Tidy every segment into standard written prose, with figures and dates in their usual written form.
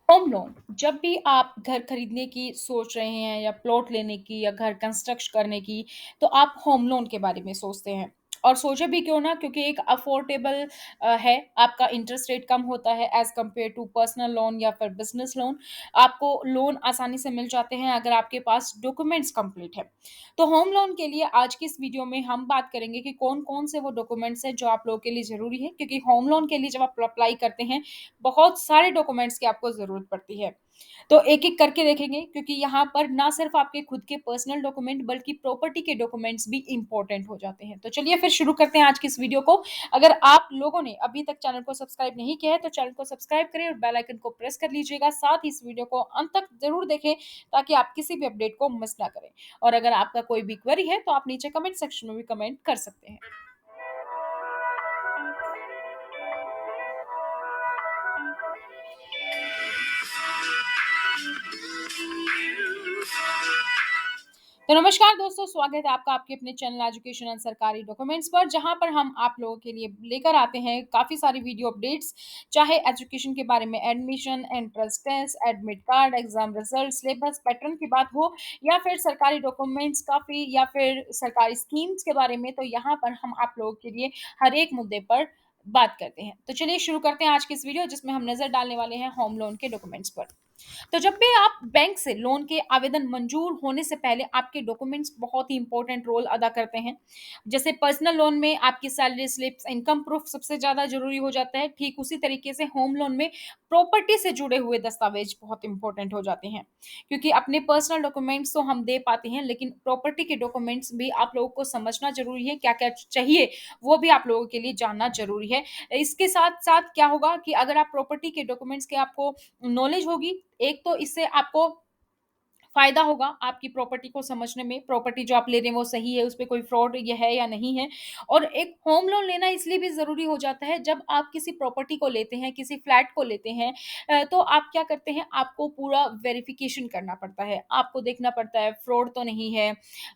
Home loan जब भी आप घर खरीदने की सोच रहे हैं या प्लॉट लेने की या घर कंस्ट्रक्ट करने की, तो आप होम लोन के बारे में सोचते हैं। और सोचे भी क्यों ना, क्योंकि एक अफोर्डेबल है, आपका इंटरेस्ट रेट कम होता है as compare to personal loan या फिर बिज़नेस लोन। आपको लोन आसानी से मिल जाते हैं अगर आपके पास डॉक्यूमेंट्स कंप्लीट है। तो होम लोन के लिए आज की इस वीडियो में हम बात करेंगे कि कौन-कौन से वो डॉक्यूमेंट्स हैं जो आप लोगों के लिए ज़रूरी है, क्योंकि होम लोन के लिए जब आप अप्लाई करते हैं बहुत सारे डॉक्यूमेंट्स की आपको ज़रूरत पड़ती है। तो एक-एक करके देखेंगे, क्योंकि यहाँ पर ना सिर्फ़ आपके खुद के पर्सनल डॉक्यूमेंट बल्कि प्रॉपर्टी के डॉक्यूमेंट्स भी इम्पोर्टेंट हो जाते हैं। तो चलिए फिर शुरू करते हैं आज की इस वीडियो को। अगर आप लोगों ने अभी तक चैनल को सब्सक्राइब नहीं किया है तो चैनल को सब्सक्राइब करें और बेल आइकन को प्रेस कर लीजिएगा। साथ ही इस वीडियो को अंत तक ज़रूर देखें ताकि आप किसी भी अपडेट को मिस ना करें। और अगर आपका कोई भी क्वेरी है तो आप नीचे कमेंट सेक्शन में भी कमेंट कर सकते हैं। तो नमस्कार दोस्तों, स्वागत है आपका आपके अपने चैनल एजुकेशन एंड सरकारी डॉक्यूमेंट्स पर, जहां पर हम आप लोगों के लिए लेकर आते हैं काफ़ी सारी वीडियो अपडेट्स। चाहे एजुकेशन के बारे में, admission, entrance test, admit card, exam result, syllabus pattern की बात हो, या फिर सरकारी डॉक्यूमेंट्स काफ़ी, या फिर सरकारी स्कीम्स के बारे में, तो यहाँ पर हम आप लोगों के लिए हर एक मुद्दे पर बात करते हैं। तो चलिए शुरू करते हैं आज की इस वीडियो, जिसमें हम नज़र डालने वाले हैं होम लोन के डॉक्यूमेंट्स पर। तो जब भी आप बैंक से लोन के आवेदन मंजूर होने से पहले आपके डॉक्यूमेंट्स बहुत ही इंपॉर्टेंट रोल अदा करते हैं। जैसे पर्सनल लोन में आपकी सैलरी स्लिप्स, इनकम प्रूफ सबसे ज़्यादा ज़रूरी हो जाता है। ठीक उसी तरीके से होम लोन में प्रॉपर्टी से जुड़े हुए दस्तावेज बहुत इंपॉर्टेंट हो जाते हैं। क्योंकि अपने पर्सनल डॉक्यूमेंट्स तो हम दे पाते हैं, लेकिन प्रॉपर्टी के डॉक्यूमेंट्स भी आप लोगों को समझना ज़रूरी है, क्या-क्या चाहिए, वो भी आप लोगों के लिए जानना ज़रूरी है। इसके साथ-साथ क्या होगा कि अगर आप प्रॉपर्टी के डॉक्यूमेंट्स के आपको नॉलेज होगी, एक तो इससे आपको फ़ायदा होगा आपकी प्रॉपर्टी को समझने में, प्रॉपर्टी जो आप ले रहे हैं वो सही है, उसपे कोई फ्रॉड ये है या नहीं है। और एक होम लोन लेना इसलिए भी ज़रूरी हो जाता है, जब आप किसी प्रॉपर्टी को लेते हैं, किसी फ्लैट को लेते हैं, तो आप क्या करते हैं, आपको पूरा वेरिफ़िकेशन करना पड़ता है। आपको देखना पड़ता है फ्रॉड तो नहीं है।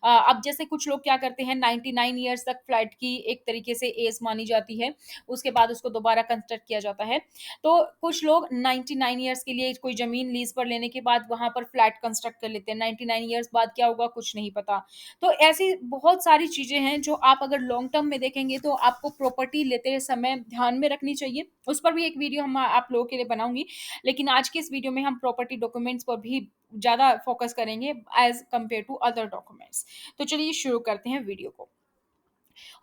अब जैसे कुछ लोग क्या करते हैं, 99 ईयर्स तक फ्लैट की एक तरीके से एज मानी जाती है, उसके बाद उसको दोबारा कंस्ट्रक्ट किया जाता है। तो कुछ लोग 99 ईयर्स के लिए कोई ज़मीन लीज़ पर लेने के बाद वहाँ पर फ्लैट कंस्ट्रक्ट कर लेते हैं। 99 ईयर्स बाद क्या होगा कुछ नहीं पता। तो ऐसी बहुत सारी चीज़ें हैं जो आप अगर लॉन्ग टर्म में देखेंगे तो आपको प्रॉपर्टी लेते समय ध्यान में रखनी चाहिए। उस पर भी एक वीडियो हम आप लोगों के लिए बनाऊँगी। लेकिन आज की इस वीडियो में हम प्रॉपर्टी डॉक्यूमेंट्स पर भी ज़्यादा फ़ोकस करेंगे as compare to other documents. तो चलिए शुरू करते हैं वीडियो को।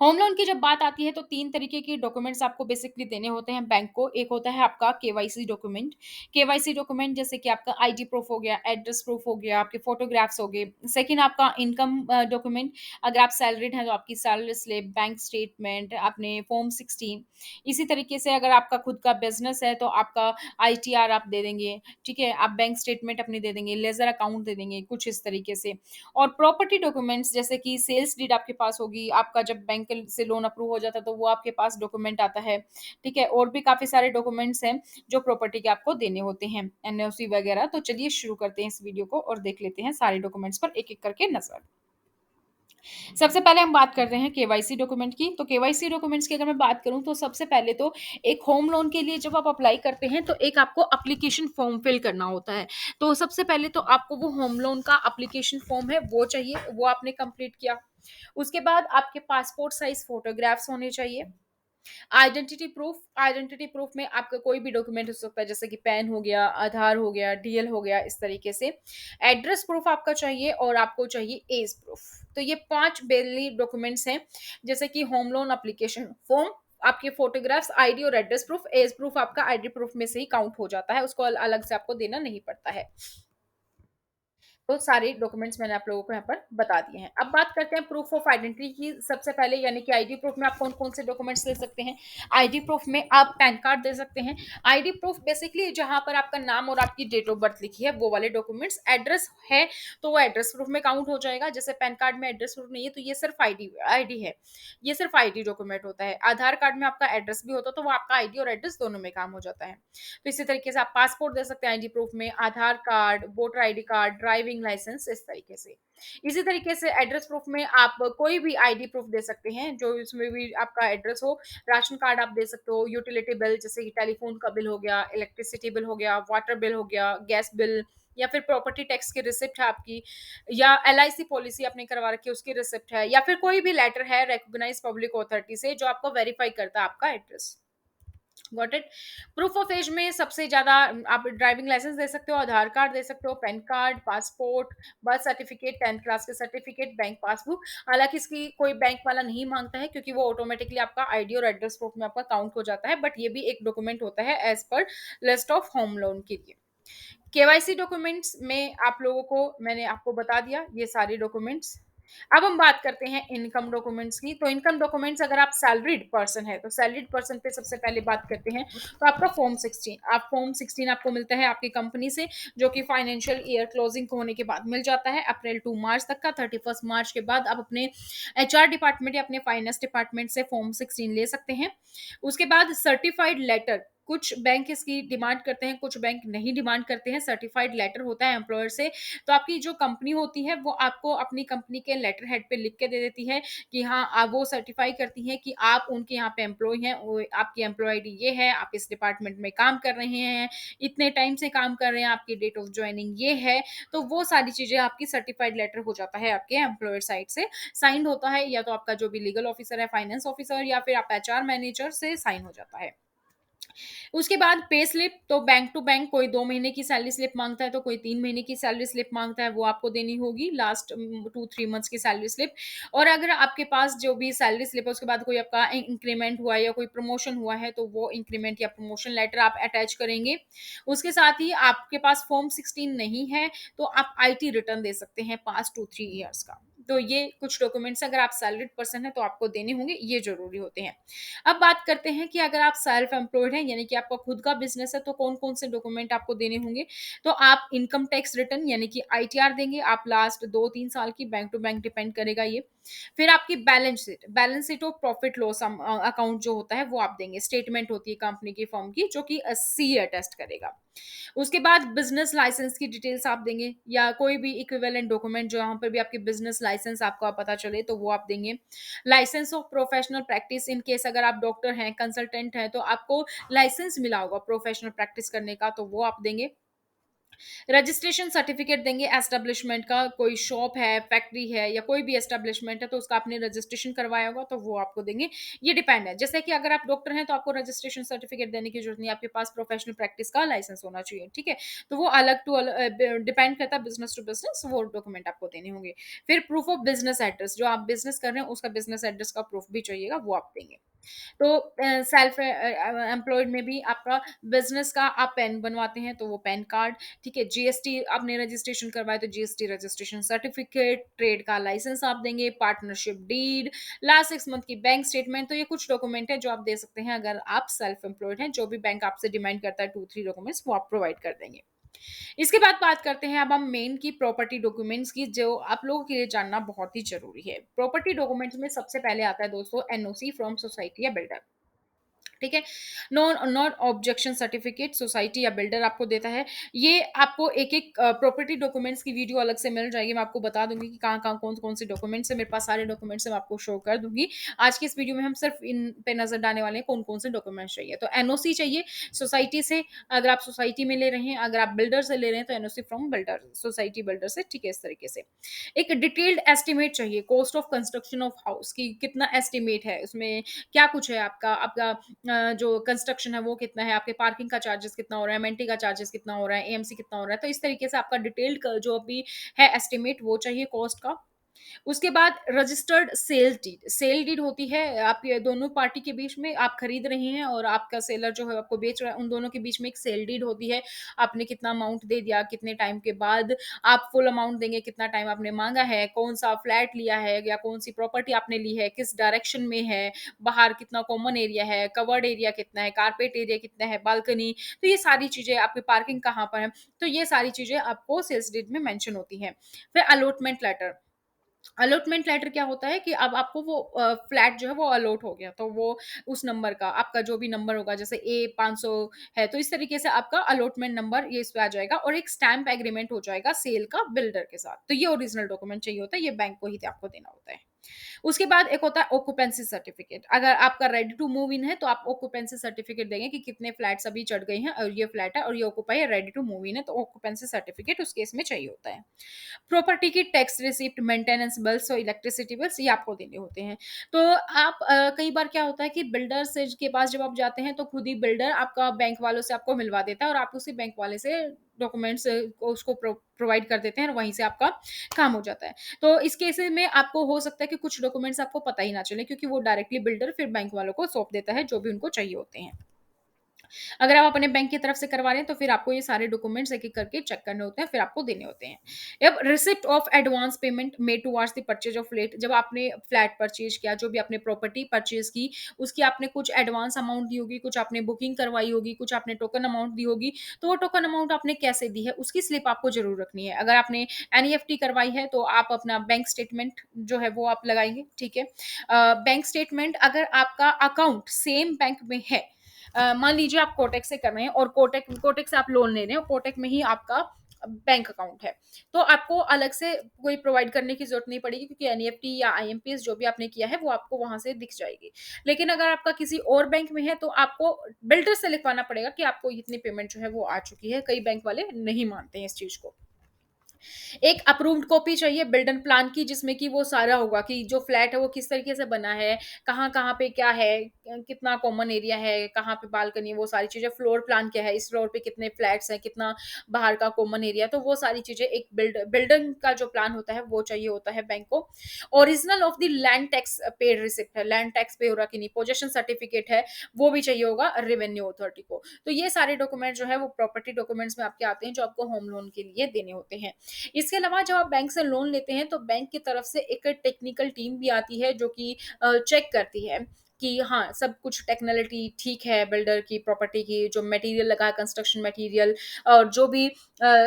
होम लोन की जब बात आती है तो 3 तरीके के डॉक्यूमेंट्स आपको बेसिकली देने होते हैं बैंक को। एक होता है आपका केवाईसी डॉक्यूमेंट। केवाईसी डॉक्यूमेंट जैसे कि आपका आईडी प्रूफ हो गया, एड्रेस प्रूफ हो गया, आपके फोटोग्राफ्स हो गए। सेकंड आपका इनकम डॉक्यूमेंट, अगर आप सैलरीड हैं तो आपकी सैलरी स्लिप, बैंक स्टेटमेंट, अपने फॉर्म 16। इसी तरीके से अगर आपका खुद का बिज़नेस है तो आपका आईटीआर आप दे देंगे, ठीक है? आप बैंक स्टेटमेंट अपनी दे देंगे, लेज़र अकाउंट दे देंगे, कुछ इस तरीके से। और प्रॉपर्टी डॉक्यूमेंट्स जैसे कि सेल्स डीड आपके पास होगी, आपका जब बैंक से लोन अप्रूव हो जाता है तो वो आपके पास डॉक्यूमेंट आता है, ठीक है? और भी काफ़ी सारे डॉक्यूमेंट्स हैं जो प्रॉपर्टी के आपको देने होते हैं, एनओसी वगैरह। तो चलिए शुरू करते हैं इस वीडियो को और देख लेते हैं सारे डॉक्यूमेंट्स पर एक-एक करके नज़र। सबसे पहले हम बात करते हैं केवाईसी डॉक्यूमेंट की। तो केवाईसी डॉक्यूमेंट्स की अगर मैं बात करूँ तो सबसे पहले तो एक होम लोन के लिए जब आप अप्लाई करते हैं तो एक आपको एप्लीकेशन फॉर्म फिल करना होता है। तो सबसे पहले तो आपको वो होम लोन का एप्लीकेशन फॉर्म है वो चाहिए, वो आपने कंप्लीट किया। उसके बाद आपके पासपोर्ट साइज़ फ़ोटोग्राफ्स होने चाहिए। आइडेंटिटी प्रूफ में आपका कोई भी डॉक्यूमेंट हो सकता है, जैसे कि पैन हो गया, आधार हो गया, डीएल हो गया, इस तरीके से। एड्रेस प्रूफ आपका चाहिए और आपको चाहिए एज प्रूफ। तो ये 5 बेसिक डॉक्यूमेंट्स हैं, जैसे कि होम लोन एप्लीकेशन फॉर्म, आपके फोटोग्राफ्स, आईडी और एड्रेस प्रूफ। एज प्रूफ आपका आईडी प्रूफ में से ही काउंट हो जाता है, उसको अलग से आपको देना नहीं पड़ता है। तो सारे डॉक्यूमेंट्स मैंने आप लोगों को यहाँ पर बता दिए हैं। अब बात करते हैं प्रूफ ऑफ आइडेंटिटी की। सबसे पहले यानी कि आईडी प्रूफ में आप कौन-कौन से डॉक्यूमेंट्स ले सकते हैं? आईडी प्रूफ में आप पैन कार्ड दे सकते हैं। आईडी प्रूफ बेसिकली जहाँ पर आपका नाम और आपकी डेट ऑफ बर्थ लिखी है वो वाले डॉक्यूमेंट्स। एड्रेस है तो वो एड्रेस प्रूफ में काउंट हो जाएगा। जैसे पैन कार्ड में एड्रेस प्रूफ नहीं है तो ये सिर्फ आईडी आईडी है। ये सिर्फ आईडी डॉक्यूमेंट होता है। आधार कार्ड में आपका एड्रेस भी होता है तो वो आपका आईडी और एड्रेस दोनों में काम हो जाता है। तो इसी तरीके से आप पासपोर्ट दे सकते हैं आईडी प्रूफ में, Aadhaar card, voter ID card, driving driving licence, इस तरीके से। इसी तरीके से एड्रेस प्रूफ में आप कोई भी आईडी प्रूफ दे सकते हैं, जो इसमें भी आपका एड्रेस हो। राशन कार्ड आप दे सकते हो, यूटिलिटी बिल जैसे कि टेलीफ़ोन का बिल हो गया, इलेक्ट्रिसिटी बिल हो गया, वाटर बिल हो गया, गैस बिल, या फिर प्रॉपर्टी टैक्स की रिसिप्ट है आपकी, या एलआईसी पॉलिसी आपने करवा रखी है उसकी रिसिप्ट है, या फिर कोई भी लेटर है रिकॉग्नाइज्ड पब्लिक अथॉरिटी से जो आपको वेरीफाई करता है आपका address. Got it. Proof of age में सबसे ज्यादा आप ड्राइविंग लाइसेंस दे सकते हो, आधार कार्ड दे सकते हो, pan card, passport, birth certificate, 10th class के सर्टिफिकेट, बैंक पासबुक। हालांकि इसकी कोई बैंक वाला नहीं मांगता है क्योंकि वो ऑटोमेटिकली आपका आईडी और एड्रेस प्रूफ में आपका काउंट हो जाता है, बट ये भी एक डॉक्यूमेंट होता है as per list of home loan के लिए। केवाईसी डॉक्यूमेंट्स में आप लोगों को मैंने आपको बता दिया ये सारे डॉक्यूमेंट्स। अब हम बात करते हैं इनकम डॉक्यूमेंट्स की। तो इनकम डॉक्यूमेंट्स, अगर आप सैलरीड पर्सन है तो सैलरीड पर्सन पे सबसे पहले बात करते हैं। तो आपका फॉर्म 16 आपको मिलता है आपकी कंपनी से, जो कि फाइनेंशियल ईयर क्लोजिंग होने के बाद मिल जाता है, अप्रैल टू मार्च तक का। 31 मार्च के बाद आप अपने एचआर डिपार्टमेंट या अपने फाइनेंस डिपार्टमेंट से फॉर्म 16 ले सकते हैं। उसके बाद सर्टिफाइड लेटर, कुछ बैंक इसकी डिमांड करते हैं, कुछ बैंक नहीं डिमांड करते हैं। सर्टिफाइड लेटर होता है एम्प्लॉयर से। तो आपकी जो कंपनी होती है वो आपको अपनी कंपनी के लेटर हेड पे लिख के दे देती है कि हाँ, आप वो सर्टिफाई करती हैं कि आप उनके यहाँ पे एम्प्लॉय हैं, आपकी एम्प्लॉय आईडी ये है, आप इस डिपार्टमेंट में काम कर रहे हैं, इतने टाइम से काम कर रहे हैं, आपकी डेट ऑफ ज्वाइनिंग ये है। तो वो सारी चीजें आपकी सर्टिफाइड लेटर हो जाता है आपके एम्प्लॉयर साइड से। साइन होता है या तो आपका जो भी लीगल ऑफिसर है, फाइनेंस ऑफिसर, या फिर आप एचआर मैनेजर से साइन हो जाता है। उसके बाद पे स्लिप, तो बैंक टू बैंक कोई 2 महीने की सैलरी स्लिप मांगता है तो कोई 3 महीने की सैलरी स्लिप मांगता है, वो आपको देनी होगी, लास्ट 2-3 मंथ्स की सैलरी स्लिप। और अगर आपके पास जो भी सैलरी स्लिप है उसके बाद कोई आपका इंक्रीमेंट हुआ है या कोई प्रमोशन हुआ है तो वो इंक्रीमेंट या प्रमोशन लेटर आप अटैच करेंगे। उसके साथ ही आपके पास फॉर्म 16 नहीं है तो आप आईटी रिटर्न दे सकते हैं पास्ट 2-3 ईयर्स का। तो ये कुछ डॉक्यूमेंट्स अगर आप सैलरीड पर्सन है तो आपको देने होंगे, ये जरूरी होते हैं। अब बात करते हैं कि अगर आप सेल्फ एम्प्लॉयड हैं, यानी कि आपका खुद का बिजनेस है, तो कौन कौन से डॉक्यूमेंट आपको देने होंगे। तो आप इनकम टैक्स रिटर्न यानी कि आईटीआर देंगे आप, लास्ट 2-3 साल की, बैंक टू बैंक डिपेंड करेगा ये। फिर आपकी balance sheet of profit loss account जो होता है वो आप देंगे। स्टेटमेंट होती है कंपनी की फर्म की जो कि सी अटेस्ट करेगा। उसके बाद बिजनेस लाइसेंस की डिटेल्स आप देंगे, या कोई भी इक्विवेलेंट डॉक्यूमेंट जो यहाँ पर भी आपकी बिजनेस लाइसेंस आपको पता चले तो वो आप देंगे। License of professional practice, in case अगर आप डॉक्टर हैं, कंसल्टेंट हैं, तो आपको लाइसेंस मिला होगा प्रोफेशनल प्रैक्टिस करने का, तो वो आप देंगे। रजिस्ट्रेशन सर्टिफिकेट देंगे एस्टेब्लिशमेंट का, कोई शॉप है, फैक्ट्री है, या कोई भी एस्टेब्लिशमेंट है तो उसका आपने रजिस्ट्रेशन करवाया होगा तो वो आपको देंगे। ये डिपेंड है, जैसे कि अगर आप डॉक्टर हैं तो आपको रजिस्ट्रेशन सर्टिफिकेट देने की जरूरत नहीं, आपके पास प्रोफेशनल प्रैक्टिस का लाइसेंस होना चाहिए, ठीक है। तो वो अलग टू डिपेंड करता है, बिजनेस टू बिजनेस वो डॉक्यूमेंट आपको देने होंगे। फिर प्रूफ ऑफ बिजनेस एड्रेस, जो आप बिजनेस कर रहे हैं उसका बिजनेस एड्रेस का प्रूफ भी चाहिएगा, वो आप देंगे। तो सेल्फ एम्प्लॉयड में भी आपका बिजनेस का आप पैन बनवाते हैं तो वो पैन कार्ड, ठीक है। जीएसटी आपने रजिस्ट्रेशन करवाया तो जीएसटी रजिस्ट्रेशन सर्टिफिकेट, ट्रेड का लाइसेंस आप देंगे, पार्टनरशिप डीड, लास्ट 6 मंथ की बैंक स्टेटमेंट। तो ये कुछ डॉक्यूमेंट है जो आप दे सकते हैं अगर आप सेल्फ एम्प्लॉयड हैं। जो भी बैंक आपसे डिमांड करता है 2-3 डॉक्यूमेंट्स वो आप प्रोवाइड कर देंगे। इसके बाद बात करते हैं अब हम मेन की प्रॉपर्टी डॉक्यूमेंट्स की, जो आप लोगों के लिए जानना बहुत ही जरूरी है। प्रॉपर्टी डॉक्यूमेंट्स में सबसे पहले आता है दोस्तों एनओसी फ्रॉम सोसाइटी या बिल्डर, ठीक है। नॉन ऑब्जेक्शन सर्टिफिकेट सोसाइटी या बिल्डर आपको देता है। ये आपको एक एक प्रॉपर्टी डॉक्यूमेंट्स की वीडियो अलग से मिल जाएगी, मैं आपको बता दूंगी कि कहाँ कहाँ कौन कौन से डॉक्यूमेंट्स है, मेरे पास सारे डॉक्यूमेंट्स मैं आपको शो कर दूंगी। आज की इस वीडियो में हम सिर्फ इन पे नजर डालने वाले हैं कौन कौन से डॉक्यूमेंट्स चाहिए। तो एनओसी चाहिए सोसाइटी से, अगर आप सोसाइटी में ले रहे हैं, अगर आप बिल्डर से ले रहे हैं तो NOC from builder, society builder से, ठीक है। इस तरीके से एक डिटेल्ड एस्टिमेट चाहिए, cost of construction of house की कितना एस्टिमेट है, उसमें क्या कुछ है, आपका आपका जो कंस्ट्रक्शन है वो कितना है, आपके पार्किंग का चार्जेस कितना हो रहा है, मेंटेन का चार्जेस कितना हो रहा है, एएमसी कितना हो रहा है। तो इस तरीके से आपका डिटेल्ड जो भी है एस्टिमेट वो चाहिए कॉस्ट का। उसके बाद रजिस्टर्ड सेल डीड होती है, आप ये दोनों पार्टी के बीच में, आप खरीद रही हैं और आपका सेलर जो है आपको बेच रहा है, उन दोनों के बीच में एक सेल डीड होती है। आपने कितना अमाउंट दे दिया, कितने टाइम के बाद आप फुल अमाउंट देंगे, कितना टाइम आपने मांगा है, कौन सा फ्लैट लिया है या कौन सी प्रॉपर्टी आपने ली है, किस डायरेक्शन में है, बाहर कितना कॉमन एरिया है, कवर्ड एरिया कितना है, कारपेट एरिया कितना है, बालकनी। तो ये सारी चीजें, आपकी पार्किंग कहाँ पर है, तो ये सारी चीजें आपको सेल्स डीड में मेंशन होती हैं। फिर अलॉटमेंट लेटर, अलॉटमेंट लेटर क्या होता है कि अब आपको वो फ्लैट जो है वो अलॉट हो गया, तो वो उस नंबर का आपका जो भी नंबर होगा, जैसे ए 500 है, तो इस तरीके से आपका अलॉटमेंट नंबर ये इस पे आ जाएगा और एक स्टैम्प एग्रीमेंट हो जाएगा सेल का बिल्डर के साथ। तो ये ओरिजिनल डॉक्यूमेंट चाहिए होता है, ये बैंक को ही आपको देना होता है। उसके बाद एक होता है ऑक्यूपेंसी सर्टिफिकेट। अगर आपका रेडी टू मूव इन है तो आप ऑक्यूपेंसी सर्टिफिकेट देंगे कि कितने फ्लैट्स अभी चढ़ गए हैं और ये फ्लैट है और ये ऑक्यूपाई है, रेडी टू मूव इन है, तो ऑक्यूपेंसी सर्टिफिकेट उस केस में चाहिए होता है। प्रॉपर्टी की टैक्स रिसिप्ट, मेंटेनेंस बिल्स और इलेक्ट्रिसिटी बिल्स ये आपको देने होते हैं। तो आप कई बार क्या होता है कि बिल्डर से के पास जब आप जाते हैं तो खुद ही बिल्डर आपका बैंक वालों से आपको मिलवा देता है और आप उसी बैंक वाले से डॉक्यूमेंट्स को उसको प्रोवाइड कर देते हैं और वहीं से आपका काम हो जाता है। तो इस केस में आपको हो सकता है कि कुछ डॉक्यूमेंट्स आपको पता ही ना चले, क्योंकि वो डायरेक्टली बिल्डर फिर बैंक वालों को सौंप देता है जो भी उनको चाहिए होते हैं। अगर आप अपने बैंक की तरफ से करवा रहे हैं तो फिर आपको ये सारे डॉक्यूमेंट्स एक-एक करके चेक करने होते हैं, फिर आपको देने होते हैं। अब receipt of advance payment made towards the purchase of flat, जब आपने फ्लैट परचेज किया, जो भी आपने प्रॉपर्टी परचेज की, उसकी आपने कुछ एडवांस अमाउंट दी होगी, कुछ आपने बुकिंग करवाई होगी, कुछ आपने टोकन अमाउंट दी होगी, तो वो टोकन अमाउंट आपने कैसे दी है, उसकी स्लिप आपको ज़रूर रखनी है। अगर आपने एनईएफटी करवाई है, तो आप अपना बैंक स्टेटमेंट जो है वो आप लगाएँगे, ठीक है। बैंक स्टेटमेंट अगर आपका अकाउंट सेम बैंक में है, मान लीजिए आप कोटक से कर रहे हैं और कोटक कोटक से आप लोन ले रहे हैं और कोटक में ही आपका बैंक अकाउंट है, तो आपको अलग से कोई प्रोवाइड करने की जरूरत नहीं पड़ेगी, क्योंकि एनईएफटी या आईएमपीएस जो भी आपने किया है वो आपको वहां से दिख जाएगी। लेकिन अगर आपका किसी और बैंक में है तो आपको बिल्डर से लिखवाना पड़ेगा कि आपको इतनी पेमेंट जो है वो आ चुकी है। कई बैंक वाले नहीं मानते हैं इस चीज को। एक अप्रूव्ड कॉपी चाहिए बिल्डर प्लान की, जिसमें कि वो सारा होगा कि जो फ्लैट है वो किस तरीके से बना है, कहाँ-कहाँ पे क्या है, कितना कॉमन एरिया है, कहाँ पे बालकनी है, वो सारी चीज़ें, फ्लोर प्लान क्या है, इस फ्लोर पे कितने फ्लैट्स हैं, कितना बाहर का कॉमन एरिया, तो वो सारी चीज़ें एक बिल्डिंग का जो प्लान होता है वो चाहिए होता है बैंक को। Original of the land tax paid receipt है, लैंड टैक्स पे हो रहा कि नहीं, पोजेसन सर्टिफिकेट है, वो भी चाहिए होगा रेवेन्यू अथॉरिटी को। तो ये सारे डॉक्यूमेंट जो है वो प्रॉपर्टी डॉक्यूमेंट्स में आपके आते हैं, जो आपको होम लोन के लिए देने होते हैं। इसके अलावा जब आप बैंक से लोन लेते हैं तो बैंक की तरफ से एक टेक्निकल टीम भी आती है जो कि चेक करती है कि हाँ, सब कुछ टेक्निकलिटी ठीक है, बिल्डर की प्रॉपर्टी की जो मटेरियल लगा है, कंस्ट्रक्शन मटेरियल, और जो भी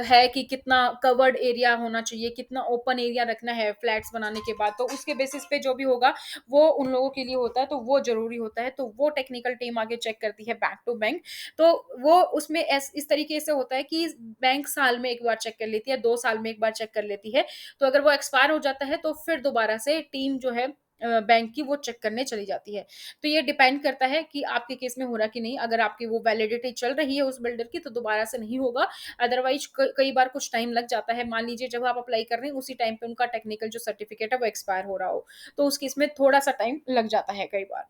है कि कितना कवर्ड एरिया होना चाहिए, कितना ओपन एरिया रखना है फ्लैट्स बनाने के बाद, तो उसके बेसिस पे जो भी होगा वो उन लोगों के लिए होता है, तो वो ज़रूरी होता है। तो वो टेक्निकल टीम आगे चेक करती है बैंक टू बैंक। तो वो उसमें इस तरीके से होता है कि बैंक साल में 1 बार चेक कर लेती है, 2 साल में 1 बार चेक कर लेती है। तो अगर वो एक्सपायर हो जाता है तो फिर दोबारा से टीम जो है बैंक की वो चेक करने चली जाती है। तो ये डिपेंड करता है कि आपके केस में हो रहा कि नहीं। अगर आपकी वो वैलिडिटी चल रही है उस बिल्डर की तो दोबारा से नहीं होगा। अदरवाइज़ कई बार कुछ टाइम लग जाता है। मान लीजिए जब आप अप्लाई कर रहे हैं उसी टाइम पे उनका टेक्निकल जो सर्टिफिकेट है वो एक्सपायर हो रहा हो, तो उस केस में थोड़ा-सा टाइम लग जाता है कई बार।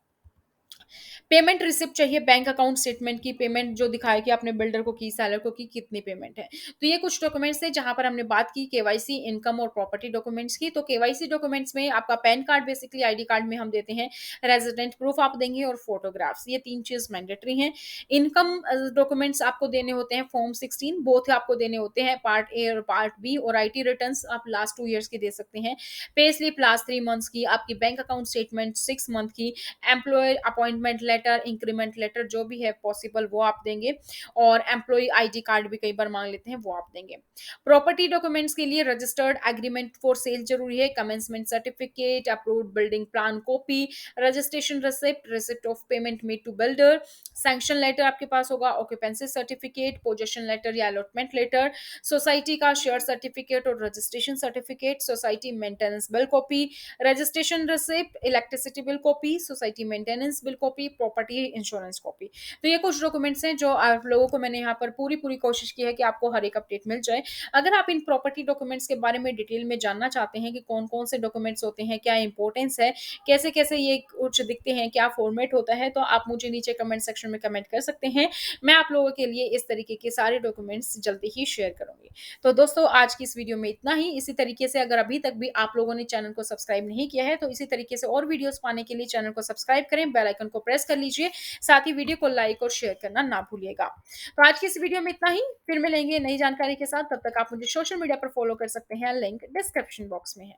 पेमेंट रिसिप्ट चाहिए, बैंक अकाउंट स्टेटमेंट की पेमेंट जो दिखाए कि आपने बिल्डर को की, सेलर को की, कितनी पेमेंट है। तो ये कुछ डॉक्यूमेंट्स थे जहाँ पर हमने बात की केवाईसी, इनकम और प्रॉपर्टी डॉक्यूमेंट्स की। तो केवाईसी डॉक्यूमेंट्स में आपका pan card, basically ID card में हम देते हैं, रेजिडेंट प्रूफ आप देंगे और फोटोग्राफ्स, ये 3 चीज़ मैंडेटरी हैं। इनकम डॉक्यूमेंट्स आपको देने होते हैं फॉर्म 16, बोथ आपको देने होते हैं, पार्ट ए और पार्ट बी, और आईटी रिटर्न्स आप लास्ट 2 ईयर्स की दे सकते हैं। पे स्लिप लास्ट 3 मंथ्स की, आपकी बैंक अकाउंट स्टेटमेंट 6 मंथ की, employer appointment letter, increment letter जो भी है पॉसिबल वो आप देंगे, और एम्प्लॉय आईडी कार्ड भी कई बार मांग लेते हैं, वो आप देंगे। प्रॉपर्टी डॉक्यूमेंट्स के लिए रजिस्टर्ड एग्रीमेंट फॉर सेल जरूरी है, commencement certificate, approved building plan copy, registration receipt, receipt of payment made to builder, sanction letter आपके पास होगा, ऑक्यूपेंसी सर्टिफिकेट, पोजेशन लेटर या अलॉटमेंट लेटर, सोसाइटी का शेयर सर्टिफिकेट और registration certificate, society maintenance bill copy, registration receipt, electricity bill copy, society maintenance bill copy, property insurance copy. तो ये कुछ documents हैं जो आप लोगों को मैंने यहाँ पर पूरी कोशिश की है कि आपको हर एक अपडेट मिल जाए। अगर आप इन प्रॉपर्टी डॉक्यूमेंट्स के बारे में डिटेल में जानना चाहते हैं कि कौन-कौन से डॉक्यूमेंट्स होते हैं, क्या इंपॉर्टेंस है, कैसे-कैसे ये कुछ दिखते हैं, क्या फॉर्मेट होता है, तो आप मुझे नीचे कमेंट सेक्शन में कमेंट कर सकते हैं। मैं आप लोगों के लिए इस तरीके के सारे डॉक्यूमेंट्स जल्दी ही शेयर करूँगी। तो दोस्तों आज की इस वीडियो में इतना ही। इसी तरीके से अगर अभी तक भी आप लोगों ने चैनल को सब्सक्राइब नहीं किया है तो इसी तरीके से और वीडियोस पाने के लिए चैनल को सब्सक्राइब करें, बेल आइकन को प्रेस कर लीजिए, साथ ही वीडियो को लाइक और शेयर करना ना भूलिएगा। तो आज की इस वीडियो में इतना ही, फिर मिलेंगे नई जानकारी के साथ, तब तक आप मुझे सोशल मीडिया पर फॉलो कर सकते हैं, लिंक डिस्क्रिप्शन बॉक्स में है।